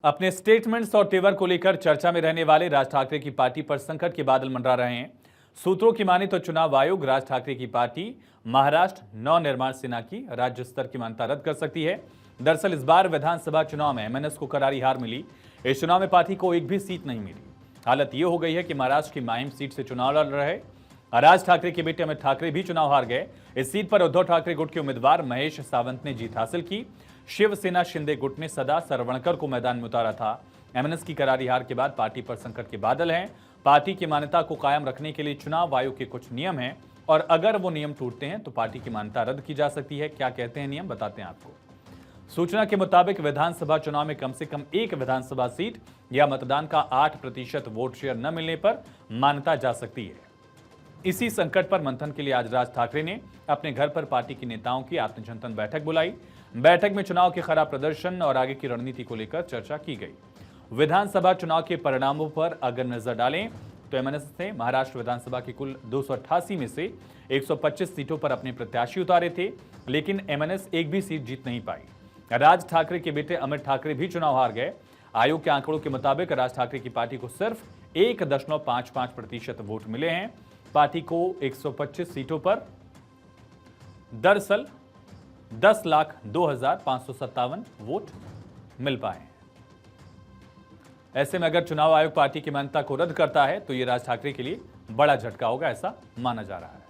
अपने स्टेटमेंट्स और तेवर को लेकर चर्चा में रहने वाले राज ठाकरे की पार्टी पर संकट के बादल मंडरा रहे हैं। सूत्रों की माने तो चुनाव आयोग राज ठाकरे की पार्टी महाराष्ट्र नवनिर्माण सेना की राज्य स्तर की मान्यता रद्द कर सकती है। दरअसल इस बार विधानसभा चुनाव में एमएनएस को करारी हार मिली। इस चुनाव में पार्टी को एक भी सीट नहीं मिली। हालत यह हो गई है कि महाराष्ट्र की माहिम सीट से चुनाव लड़ रहे राज ठाकरे के बेटे अमित ठाकरे भी चुनाव हार गए। इस सीट पर उद्धव ठाकरे गुट के उम्मीदवार महेश सावंत ने जीत हासिल की। शिवसेना शिंदे गुट ने सदा सरवणकर को मैदान में उतारा था। एमएनएस की करारी हार के बाद पार्टी पर संकट के बादल हैं। पार्टी की मान्यता को कायम रखने के लिए चुनाव आयोग के कुछ नियम हैं और अगर वो नियम टूटते हैं तो पार्टी की मान्यता रद्द की जा सकती है। क्या कहते हैं नियम, बताते हैं आपको। सूचना के मुताबिक विधानसभा चुनाव में कम से कम एक विधानसभा सीट या मतदान का 8% वोट शेयर न मिलने पर मान्यता जा सकती है। इसी संकट पर मंथन के लिए आज राज ठाकरे ने अपने घर पर पार्टी के नेताओं की आत्मचिंतन बैठक बुलाई। बैठक में चुनाव के खराब प्रदर्शन और आगे की रणनीति को लेकर चर्चा की गई। विधानसभा चुनाव के परिणामों पर अगर नजर डालें तो एमएनएस ने महाराष्ट्र विधानसभा की कुल 288 में से 125 सीटों पर अपने प्रत्याशी उतारे थे, लेकिन एमएनएस एक भी सीट जीत नहीं पाई। राज ठाकरे के बेटे अमित ठाकरे भी चुनाव हार गए। आयोग के आंकड़ों के मुताबिक राज ठाकरे की पार्टी को सिर्फ 1.55% वोट मिले हैं। पार्टी को 125 सीटों पर दरअसल 10,02,557 वोट मिल पाए। ऐसे में अगर चुनाव आयोग पार्टी की मान्यता को रद्द करता है तो यह राज ठाकरे के लिए बड़ा झटका होगा, ऐसा माना जा रहा है।